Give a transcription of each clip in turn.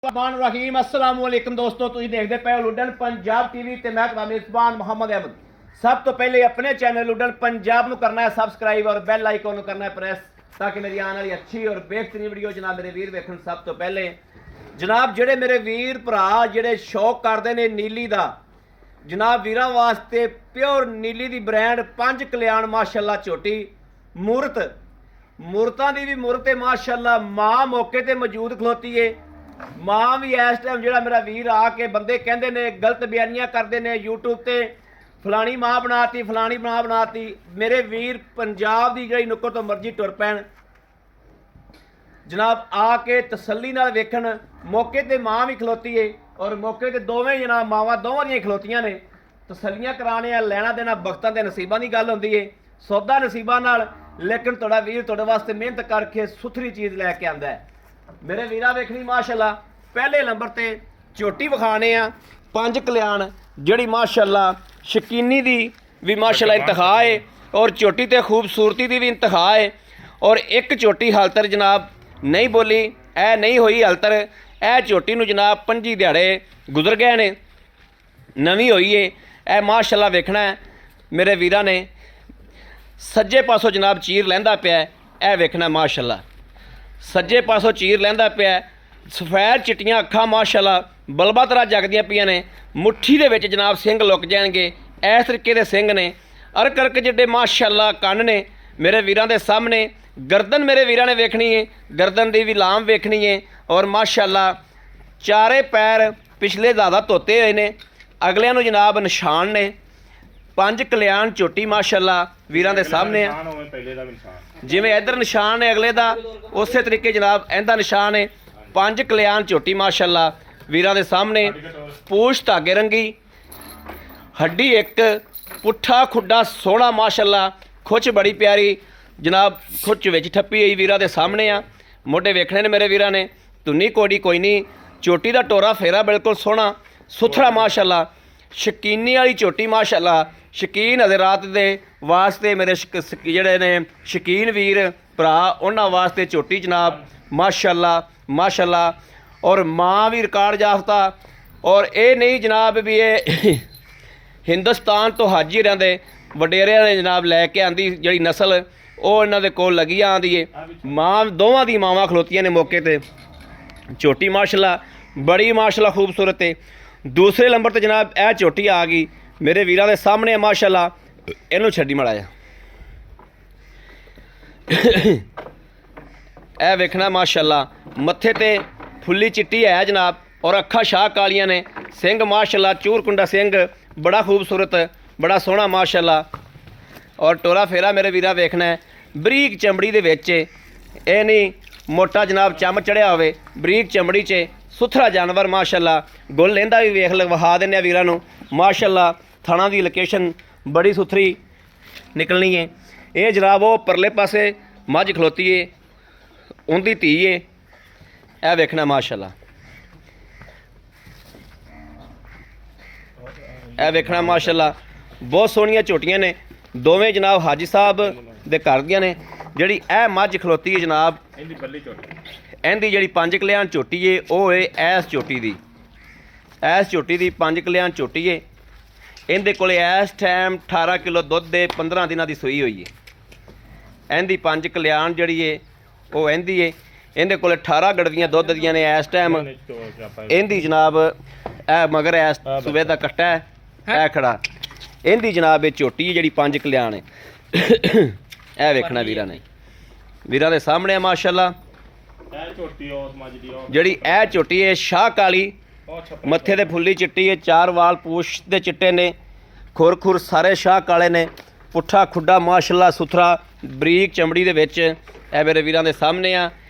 रहीम अस्सलाम वालेकुम दोस्तों, तुम देखते पे हो लुडन पंजाब टीवी ते मैं तुम्हारा मेजबान मोहम्मद अहमद। सब तो पहले अपने चैनल लुडन पंजाब को करना है सब्सक्राइब और बेल आइकन करना है प्रेस, ताकि मेरी आने वाली अच्छी और बेहतरीन वीडियो जनाब मेरे वीर वेखन। सब तो पहले जनाब जेडे मेरे वीर भरा जेडे शौक करते हैं नीली का, जनाब वीरां वास्ते प्योर नीली दी ब्रांड पंज कल्याण माशाअल्लाह झोटी मूरतां दी भी मूरत है माशाअल्लाह। मां मौके ते मौजूद खलोती है। मां भी इस टाइम जो मेरा वीर आके बंदे कहते ने गलत बयानियां करते हैं यूट्यूब ते, फलानी मां बनाती फलानी मां बनाती। मेरे वीर पंजाब की जी नुक्कड़ तो मर्जी टुर पैन जनाब आके तसल्ली नाल वेखन। मौके ते मां भी खलोती है और मौके ते दोवें जनाब मावां दोवां दियां खलोतियां ने। तसल्लियां कराने लैना देना बख्तां दे नसीबां की गल होंदी है, सौदा नसीबां नाल। लेकिन तुहाडा वीर तुहाडे वास्ते मेहनत करके सुथरी चीज़ लैके आंदा है। मेरे वीरा वेखनी माशाअल्लाह पहले नंबर ते झोटी विखाने आ पंज कल्याण जिहड़ी माशाअल्लाह शकीनी दी भी माशाअल्लाह इंतहा है और झोटी ते खूबसूरती दी भी इंतहा है। और एक झोटी हालतर जनाब नहीं बोली, ऐ नहीं हुई हालतर। ऐ झोटी नूं जनाब 5 दिहाड़े गुजर गए ने, नवीं हुई है। ऐ माशाअल्लाह वेखना है मेरे वीरा ने सज्जे पासों जनाब चीर लैंदा पिया। ऐ वेखना माशाअल्लाह सज्जे पासों चीर लैंदा पिया। सफैद चिट्टियां अखां माशाअल्लाह बल्बा तरह जगदियां पियां ने। मुट्ठी दे विच जनाब सिंग लुक जाणगे, इस तरीके दे सिंग ने। अरक अरक जिड्डे माशाअल्लाह कन्न ने मेरे वीरां दे सामने। गर्दन मेरे वीरां ने वेखनी है, गर्दन दी भी लाम वेखनी है। और माशाअल्लाह चारे पैर पिछले ज़्यादा धोते हुए ने, अगलियां नूं जनाब निशान ने। पंज कल्याण झोटी माशाअल्लाह वीरां दे सामने है। जिवें इधर निशान है अगले दा, उस तरीके जनाब इहदा निशान है। पंज कल्याण झोटी माशाअल्लाह वीरां दे सामने। पूछ धागे रंगी, हड्डी एक, पुट्ठा खुड्डा सोहना माशाअल्लाह। खुच बड़ी प्यारी जनाब, खुच विच ठप्पी हुई वीरां दे सामने आ। मोढे वेखने ने मेरे वीरां ने, धुनी कोड़ी कोई नहीं। झोटी दा टोरा फेरा बिल्कुल सोहना सुथरा माशाअल्लाह। शकीनी वाली झोटी माशाअल्लाह। शकीन हज़रात दे वास्ते मेरे जिहड़े ने शकीन वीर भरा उन्हां वास्ते झोटी जनाब माशाअल्लाह माशाअल्लाह। और मां भी रिकार्ड याफ्ता। और ये नहीं जनाब भी ये हिंदुस्तान तो हाजिरां दे वडेरियां ने जनाब लैके आंदी जिहड़ी नस्ल वो इन्हां दे कोल लगी आंदी है। मां दोवां दी मावां खलोतियां ने मौके ते। झोटी माशाअल्लाह बड़ी माशाअल्लाह खूबसूरत है। दूसरे नंबर ते जनाब यह झोटी आ गई मेरे वीरां दे सामने माशाअल्लाह। इनू छड्डी मड़ा जा ए वेखना माशाअल्लाह। मत्थे ते फुल्ली चिट्टी है जनाब और अखा शाह कालियां ने। सिंग माशाअल्लाह चूरकुंडा सिंग बड़ा खूबसूरत बड़ा सोहना माशाअल्लाह। और टोरा फेरा मेरे वीरा वेखना है बरीक चमड़ी दे विच, ये नहीं मोटा जनाब चम चढ़िया होवे, बरीक चमड़ी च सुथरा जानवर माशाअल्लाह। गुल लेंदा भी वेख विखा देने वीरां नूं माशाअल्लाह। थाणा दी लोकेशन बड़ी सुथरी निकलनी है। ये जनाब वो परले पासे मझ खलोती है, उनकी धी है। यह वेखना माशाअल्लाह, यह वेखना माशाअल्लाह। बहुत सोहनियां झोटियां ने, दोवें जनाब हाजी साहब दे घर दियां ने। जिहड़ी यह मझ खलोती है जनाब इहदी जिहड़ी पंज कल्याण झोटी है वो है इस झोटी दी। इस झोटी दी पंज कल्याण झोटी है। इहदे कोले इस टाइम 18 किलो दुध दे 15 दिनां दी सूई हुई है। इहदी पंज कल्याण जिहड़ी है वो इहदी है। इहदे कोले 18 गड़वियां दुध दियां ने इस टाइम। इहदी जनाब ए मगर इस सूबे दा कट्टा है खड़ा। इहदी जनाब ये झोटी है जिहड़ी पंज कल्याण है। ए वेखना वीरां ने वीरां दे सामने माशाअल्लाह। जिहड़ी ए झोटी है शाह काली, मत्थे ते फुल्ली चिट्टी है, चार वाल पूछ दे चिट्टे ने, खुर खुर सारे शाह काले ने, पुट्ठा खुड्डा माशाअल्लाह सुथरा बरीक चमड़ी दे विच। ए मेरे वीरां दे सामने आ।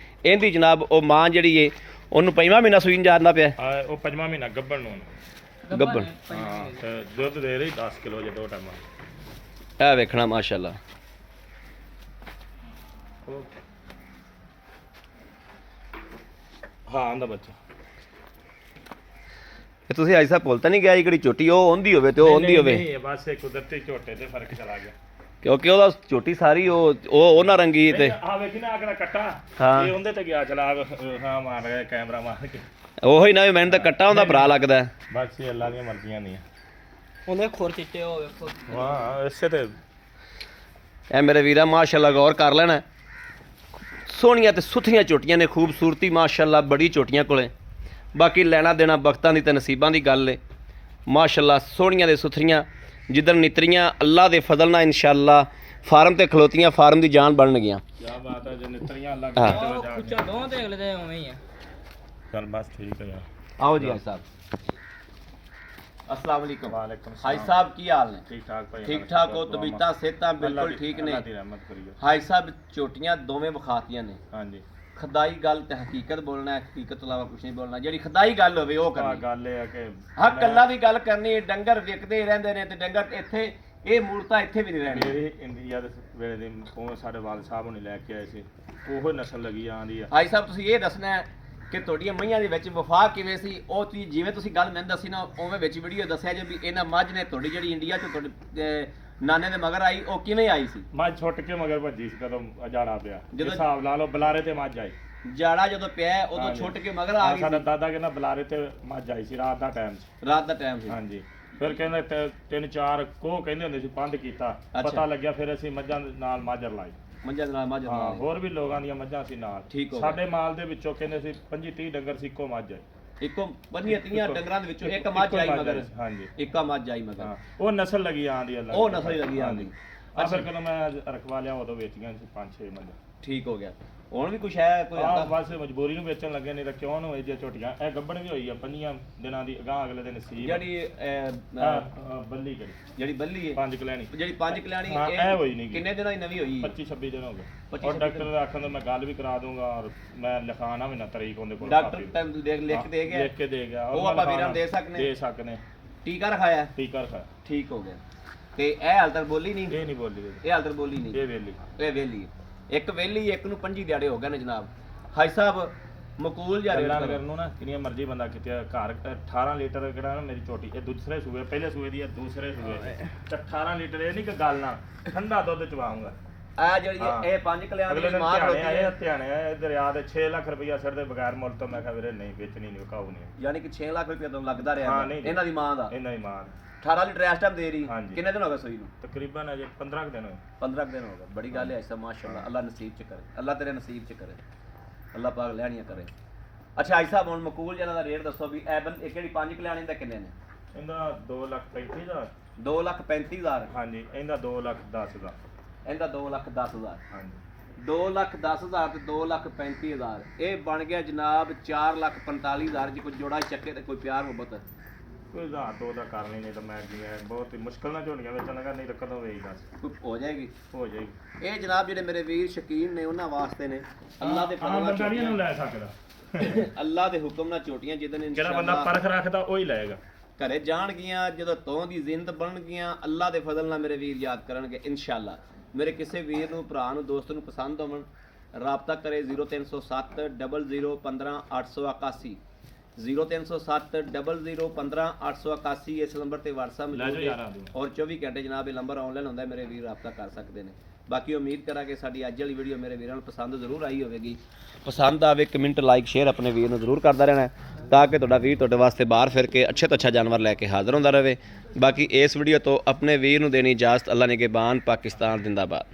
इहदी जनाब वो मां जिहड़ी है उन्होंने 5वां महीना सूई जांदा पिया। वो 5वां महीना गब्बन नूं गब्बन ते दुध दे रही 10 किलो जे 2 टाइम। ए वेखना माशाअल्लाह। हाँ आंदा बच्चा तुसीं आज साहब भुल तां नहीं गया जिहड़ी झोटी वो ओंदी होवे ते वो ओंदी होवे। नहीं बस एक कुदरती झोटे ते फर्क चला गया क्योंकि ਉਹਦਾ ਝੋਟੀ ਸਾਰੀ ਉਹ ਉਹਨਾਂ ਰੰਗੀ ਤੇ ਆ ਵੇਖੀ ਨਾ ਆਕੜਾ ਕੱਟਾ ਹਾਂ ਇਹ ਉਹਦੇ ਤੇ ਗਿਆ ਚਲਾ ਹਾਂ ਮਾਰ ਗਿਆ ਕੈਮਰਾ ਮਾਰ ਕੇ ਉਹੀ ਨਾ ਮੈਨੂੰ ਤਾਂ ਕੱਟਾ ਹੁੰਦਾ ਭਰਾ ਲੱਗਦਾ ਹੈ। ਬਸ ਇਹ ਅੱਲਾ ਦੀਆਂ ਮਰਜ਼ੀਆਂ ਨਹੀਂ ਉਹਨੇ ਖੁਰ ਚਿੱਟੇ ਹੋ ਵੇਖੋ ਵਾਹ ਇਸੇ ਤੇ ਇਹ ਮੇਰੇ ਵੀਰਾ ਮਾਸ਼ਾਅੱਲਾ ਗੌਰ ਕਰ ਲੈਣਾ, ਸੋਹਣੀਆਂ ਤੇ ਸੁਥਰੀਆਂ ਝੋਟੀਆਂ ਨੇ, ਖੂਬਸੂਰਤੀ ਮਾਸ਼ਾਅੱਲਾ ਬੜੀ ਝੋਟੀਆਂ ਕੋਲੇ। ਬਾਕੀ ਲੈਣਾ ਦੇਣਾ ਬਖਤਾਂ ਦੀ ਤੇ ਨਸੀਬਾਂ ਦੀ ਗੱਲ ਏ। ਮਾਸ਼ਾਅੱਲਾ ਸੋਹਣੀਆਂ ਦੇ ਸੁਥਰੀਆਂ ਜਿੱਦਣ ਨਿਤਰੀਆਂ ਅੱਲਾ ਦੇ ਫਜ਼ਲ ਨਾਲ ਇਨਸ਼ਾਅੱਲਾ ਫਾਰਮ ਤੇ ਖਲੋਤੀਆਂ, ਫਾਰਮ ਦੀ ਜਾਨ ਬਣਨਗੀਆਂ। ਕੀ ਬਾਤ ਹੈ, ਜੇ ਨਿਤਰੀਆਂ ਅੱਲਾ ਹਾਂ। ਉਹ ਕੁੱਚਾ ਦੋਵਾਂ ਤੇ ਅਗਲੇ ਦੇ ਉਵੇਂ ਹੀ ਆ। ਚੱਲ ਬਸ ਠੀਕ ਹੈ ਯਾਰ। आओ जी हाई साहब, अस्सलाम वालेकुम। वालेकुम हाई साहब की हाल ने? ठीक ठाक भाई, ठीक ठाक हो? तबीयतां सेहतां बिल्कुल ठीक ने? अल्लाह दी रहमत करियो। हाई साहब ਝੋਟੀਆਂ ਦੋਵੇਂ ਵਿਖਾਤੀਆਂ ਨੇ। ਹਾਂਜੀ ਖੁਦਾਈ ਗੱਲ ਤੇ ਹਕੀਕਤ ਬੋਲਣਾ ਹੈ, ਹਕੀਕਤ ਤੋਂ ਇਲਾਵਾ ਕੁਝ ਨਹੀਂ ਬੋਲਣਾ। ਜਿਹੜੀ ਖੁਦਾਈ ਗੱਲ ਹੋਵੇ ਉਹ ਆ ਕਰਨੀ। ਗੱਲ ਇਹ ਆ ਕਿ ਹਾਂ ਕੱਲਾ ਦੀ ਗੱਲ ਕਰਨੀ ਹੈ। ਡੰਗਰ ਵਿਕਦੇ ਰਹਿੰਦੇ ਨੇ ਤੇ ਡੰਗਰ ਇੱਥੇ ਇਹ ਮੂਰਤਾ ਇੱਥੇ ਵੀ ਨਹੀਂ ਰਹਿਣੀ। ਮੇਰੀ ਇੰਡੀਆ ਦੇ ਵੇਲੇ ਦੇ ਉਹ ਸਾਡੇ ਵਾਲ ਸਾਹਿਬ ਨੇ ਲੈ ਕੇ ਆਏ ਸੀ, ਉਹੋ ਨਸਲ ਲੱਗੀ ਆਂਦੀ ਆ। ਹਾਈ ਸਾਹਿਬ ਤੁਸੀਂ ਇਹ ਦੱਸਣਾ ਹੈ ਕਿ ਤੁਹਾਡੀਆਂ ਮਈਆਂ ਦੇ ਵਿੱਚ ਵਫਾ ਕਿਵੇਂ ਸੀ? ਉਹ ਤੁਸੀਂ ਜਿਵੇਂ ਤੁਸੀਂ ਗੱਲ ਮੈਨੂੰ ਦੱਸੀ ਨਾ ਉਵੇਂ ਵਿੱਚ ਵੀਡੀਓ ਦੱਸਿਆ ਜੇ ਵੀ ਇਹਨਾਂ ਮੱਝ ਨੇ ਤੁਹਾਡੀ ਜਿਹੜੀ ਇੰਡੀਆ ਚ ਤੁਹਾਡੇ ਨਾਨੇ ਦੇ ਮਗਰ ਆਈ, ਉਹ ਕਿਵੇਂ ਆਈ ਸੀ? ਮੱਝ ਛੁੱਟ ਕੇ ਮਗਰ ਭੱਜੀ ਸੀ ਕਦੋਂ ਅਜਾੜਾ ਪਿਆ। ਜਦੋਂ- ਹਿਸਾਬ ਲਾ ਲਓ ਬਲਾਰੇ ਤੇ ਮੱਝ ਆਈ। ਜਾੜਾ ਜਦੋਂ ਪਿਆ ਉਦੋਂ ਹਾਂਜੀ। ਛੁੱਟ ਕੇ ਮਗਰ ਆ ਗਈ ਸਾਡਾ ਸੀ। ਦਾਦਾ ਕਹਿੰਦਾ ਬਲਾਰੇ ਤੇ ਮੱਝ ਆਈ ਸੀ ਰਾਤ ਦਾ ਟਾਈਮ ਸੀ। ਰਾਤ ਦਾ ਟਾਈਮ ਸੀ। ਹਾਂਜੀ ਫਿਰ ਕਹਿੰਦੇ ਤਿੰਨ ਚਾਰ ਕੋਹ ਕਹਿੰਦੇ ਹੁੰਦੇ ਸੀ ਬੰਦ ਕੀਤਾ। ਅੱਛਾ। ਪਤਾ ਲੱਗਿਆ ਫਿਰ ਅਸੀਂ ਮੱਝਾਂ ਦੇ ਨਾਲ ਮਾਜਰ ਲਾਈ। ਮੱਝਾਂ ਦੇ ਨਾਲ ਮੱਝ ਹਾਂ ਨਾਲ ਹੋਰ ਵੀ ਲੋਕਾਂ ਦੀਆਂ ਮੱਝਾਂ ਸੀ ਨਾਲ। ਠੀਕ ਹੋ ਗਿਆ। ਸਾਡੇ ਮਾਲ ਦੇ ਵਿੱਚੋਂ ਕਹਿੰਦੇ ਸੀ 25 30 ਡੰਗਰ ਸੀ, ਇੱਕੋ ਮੱਝ ਆਈ। ਇੱਕੋ 25 ਡੰਗਰਾਂ ਦੇ ਵਿੱਚੋਂ ਇੱਕ ਇੱਕੋ ਮੱਝ ਆਈ ਮੱਝ ਮਗਰ। ਆਈ, ਹਾਂਜੀ। ਇੱਕਾ ਮੱਝ ਆਈ ਮਗਰ। ਹਾਂ ਉਹ ਨਸਲ ਲੱਗੀ ਆਂਦੀ ਅੱਲਾ ਉਹ ਨਸਲ ਹੀ ਲੱਗੀ ਆਂਦੀ। ਆ ਫਿਰ ਕਦੋਂ ਮੈਂ ਰਖਵਾ ਲਿਆ ਉਦੋਂ ਵੇਚੀਆਂ ਸੀ 5-6 ਮੱਝਾਂ। ਠੀਕ ਹੋ ਗਿਆ। ਹੁਣ ਵੀ ਕੁਛ ਹੈ ਕੋਈ ਆਹ ਅੱਧਾ? ਬਸ ਮਜਬੂਰੀ ਨੂੰ ਵੇਚਣ ਲੱਗੇ, ਨਹੀਂ ਤਾਂ ਕਿਉਂ ਨੂੰ ਇਹ ਜੇ ਝੋਟੀਆਂ ਇਹ ਗੱਬਣ ਵੀ ਹੋਈ ਆ 5 ਦਿਨਾਂ ਦੀ, ਅਗਾਂਹ ਅਗਲੇ ਦਿਨ ਨਸੀਬ। ਬੱਲੀ ਕਿਹੜੀ ਜਿਹੜੀ ਬੱਲੀ ਹੈ, 5 ਕਲੈਣੀ ਜਿਹੜੀ 5 ਕਲਿਆਣੀ ਹਾਂ, ਇਹ ਹੋਈ ਨੀ ਗੀ। ਕਿੰਨੇ ਦਿਨਾਂ ਦੀ ਨਵੀਂ ਹੋਈ? 25-26 ਦਿਨ ਹੋ ਗਏ। 25 ਔਰ ਡਾਕਟਰ ਦੇ ਆਖਣ ਤੋਂ ਮੈਂ ਗੱਲ ਵੀ ਕਰਾ ਦੂੰਗਾ ਔਰ ਮੈਂ ਲਿਖਾਣਾ ਵੀ ਨਾ ਤਰੀਕ ਉਹਦੇ ਕੋਲ। Doctor copy. ਟਾਈਮ ਲਿਖ ਦੇ ਗਿਆ? ਲਿਖ ਕੇ ਦੇ ਗਿਆ। ਉਹ ਮੈਂ ਆਪਾਂ ਵੀਰਾਂ ਨੂੰ ਲਿਖਾਉਣਾ, ਦੇ ਸਕਨੇ? ਦੇ ਸਕਨੇ। ਟੀਕਾ ਰਖਾਇਆ? ਟੀਕਾ ਰਖਾ ਠੀਕ ਹੋ ਗਿਆ। ਤੇ ਇਹ ਹਾਲ ਤੱਕ ਬੋਲੀ ਨਹੀਂ? ਇਹ ਨਹੀਂ ਬੋਲੀ ਇਹ ਹਾਲ ਤੱਕ ਬੋਲੀ ਨਹੀਂ। ਇਹ ਵੇਲੀ ਇਹ ਵੇਲੀ ਇੱਕ ਵੇਲੀ, ਇੱਕ ਨੂੰ 25 ਦਿਹਾੜੇ ਹੋ ਗਏ ਨੇ ਜਨਾਬ। ਹਾਈ ਸਾਹਿਬ ਮਕੂਲ ਜਾਂ ਰੇਟ ਗੱਲਾਂ ਕਰੋ। ਕਰਨ ਨੂੰ ਨਾ ਕਿੰਨੀਆਂ ਮਰਜ਼ੀ ਬੰਦਾ ਕਿਤੇ ਘਰ 18 ਲੀਟਰ ਕਿਹੜਾ ਨਾ ਮੇਰੀ ਝੋਟੀ ਇਹ ਦੂਸਰੇ ਸੂਏ, ਪਹਿਲੇ ਸੂਏ ਦੀ ਹੈ ਦੂਸਰੇ ਸੂਏ ਦੀ ਤੇ 18 ਲੀਟਰ ਇਹ ਨਹੀਂ ਕਿ ਗੱਲ ਨਾ ਠੰਡਾ ਦੁੱਧ ਚਵਾਉਂਗਾ। ਆ ਜਿਹੜੀ ਹਾਂ। ਇਹ 5 ਕਲਿਆਣ ਅਗਲੇ ਦੀ ਦਿਨ ਮਾਂ ਧਿਆਣੇ ਆਏ ਖਲੋਤੀ ਹੈ, ਧਿਆਣੇ ਆਏ ਦਰਿਆ ਦੇ 6 ਲੱਖ ਰੁਪਇਆ ਸਿਰ ਦੇ ਬਗੈਰ ਮੁੱਲ ਤੋਂ। ਮੈਂ ਕਿਹਾ ਵੀਰੇ ਨਹੀਂ ਵੇਚਣੀ, ਨਹੀਂ ਵਿਕਾਊ ਨਹੀਂ। ਯਾਨੀ ਕਿ 6 ਲੱਖ ਰੁਪਏ ਤੁਹਾਨੂੰ ਲੱਗਦਾ ਰਿਹਾ ਹਾਂ, ਨਹੀਂ ਜੀ। ਇਹਨਾਂ ਦੀ ਮਾਂ ਦਾ। ਇਹਨਾਂ ਦੀ ਮਾਂ 18 ਲੀਟਰ ਇਸ ਟਾਈਮ ਦੇ ਰਹੀ। ਹਾਂਜੀ। ਕਿੰਨੇ ਦਿਨ ਹੋ ਗਏ ਸੂਈ ਨੂੰ? ਤਕਰੀਬਨ ਅਜੇ 15 ਕੁ ਦਿਨ ਹੋਏ। 15 ਦਿਨ ਹੋ ਗਏ। ਬੜੀ ਗੱਲ ਹੈ ਐਸਾ, ਮਾਸ਼ਾਅੱਲਾ। ਅੱਲਾ ਨਸੀਬ ਚ ਕਰੇ, ਅੱਲਾ ਤੇਰੇ ਨਸੀਬ ਚ ਕਰੇ, ਅੱਲਾ ਪਾਕ ਲੈਣੀਆਂ ਕਰੇ। ਅੱਛਾ ਹਾਈ ਸਾਹਿਬ ਹੁਣ ਮਕੂਲ ਜਿਹਨਾਂ ਦਾ ਰੇਟ ਦੱਸੋ ਵੀ ਇਹ ਜਿਹੜੀ 5 ਕਲਿਆਣੀ ਦਾ ਕਿੰਨੇ ਨੇ? ਇਹਦਾ 2,35,000। 2,35,000। ਹਾਂਜੀ ਇਹਦਾ 2,10,000। ਇਹਦਾ 2,10,000। ਹਾਂਜੀ 2,10,000 ਤੇ 2,35,000 ਇਹ ਬਣ ਗਿਆ ਜਨਾਬ 4,45,000 ਜੀ। ਕੋਈ ਜੋੜਾ ਚੱਕੇ ਤੇ ਕੋਈ ਪਿਆਰ ਮੁਹੱਬਤ। ਕੋਈ 1,000-2 ਦਾ ਕਰ ਨਹੀਂ ਤਾਂ ਮੈਂ ਕੀ ਹੈ ਬਹੁਤ ਹੀ ਮੁਸ਼ਕਲ ਨਾਲ ਝੋਲੀਆਂ ਵੇਚਣ ਲੱਗਾ, ਨਹੀਂ ਤਾਂ ਕਦੋਂ ਵੇਚਦਾ ਸੀ। ਕੋਈ ਹੋ ਜਾਏਗੀ। ਹੋ ਜਾਏਗੀ। ਇਹ ਜਨਾਬ ਜਿਹੜੇ ਮੇਰੇ ਵੀਰ ਸ਼ਕੀਨ ਨੇ ਉਹਨਾਂ ਵਾਸਤੇ ਨੇ। ਅੱਲਾ ਦੇ ਆਮ ਫਜ਼ਲ ਬੰਦਾ ਨਹੀਂ ਇਹਨੂੰ ਨਾਲ ਲੈ ਸਕਦਾ। ਅੱਲਾ ਦੇ ਹੁਕਮ ਨਾਲ ਝੋਟੀਆਂ ਜਿੱਦਨ ਜਿਹੜਾ ਬੰਦਾ ਇਨਸ਼ਾਅੱਲਾ ਪਰਖ ਰੱਖਦਾ ਉਹ ਹੀ ਲਏਗਾ। ਘਰੇ ਜਾਣਗੀਆਂ, ਜਦੋਂ ਤੋਂ ਦੀ ਜ਼ਿੰਦ ਬਣਨਗੀਆਂ, ਅੱਲਾ ਦੇ ਫਜ਼ਲ ਨਾਲ ਮੇਰੇ ਵੀਰ ਯਾਦ ਕਰਨਗੇ ਇਨਸ਼ਾਅੱਲਾ। ਮੇਰੇ ਕਿਸੇ ਵੀਰ ਨੂੰ, ਭਰਾ ਨੂੰ, ਦੋਸਤ ਨੂੰ ਪਸੰਦ ਹੋਵਣ, ਰਾਬਤਾ ਕਰੇ 0307 00 15 881 0307 00 15 881। ਇਸ ਨੰਬਰ ਤੇ WhatsApp ਲੈ ਜਾਓ ਮੌਜੂਦ ਯਾਰਾਂ ਹੈ ਨੂੰ। ਔਰ 24 ਘੰਟੇ ਜਨਾਬ ਇਹ ਨੰਬਰ ਆਨਲਾਈਨ ਹੁੰਦਾ ਹੈ, ਮੇਰੇ ਵੀਰ ਰਾਬਤਾ ਕਰ ਸਕਦੇ ਨੇ। ਬਾਕੀ ਉਮੀਦ ਕਰਾਂਗੇ ਸਾਡੀ ਅੱਜ ਵਾਲੀ ਵੀਡੀਓ ਮੇਰੇ ਵੀਰਾਂ ਨੂੰ ਪਸੰਦ ਜ਼ਰੂਰ ਆਈ ਹੋਵੇਗੀ। ਪਸੰਦ ਆਵੇ ਕਮੈਂਟ, ਲਾਈਕ, ਸ਼ੇਅਰ ਆਪਣੇ ਵੀਰ ਨੂੰ ਜ਼ਰੂਰ ਕਰਦਾ ਰਹਿਣਾ ਤਾਂ ਕਿ ਤੁਹਾਡਾ ਵੀਰ ਤੁਹਾਡੇ ਵਾਸਤੇ ਬਾਹਰ ਫਿਰ ਕੇ ਅੱਛੇ ਤੋਂ ਅੱਛਾ ਜਾਨਵਰ ਲੈ ਕੇ ਹਾਜ਼ਰ ਹੁੰਦਾ ਰਹੇ। ਬਾਕੀ ਇਸ ਵੀਡੀਓ ਤੋਂ ਆਪਣੇ ਵੀਰ ਨੂੰ ਦੇਣੀ ਇਜਾਜ਼ਤ। ਅੱਲਾ ਨਿਗਹਿਬਾਨ। ਪਾਕਿਸਤਾਨ ਜ਼ਿੰਦਾਬਾਦ।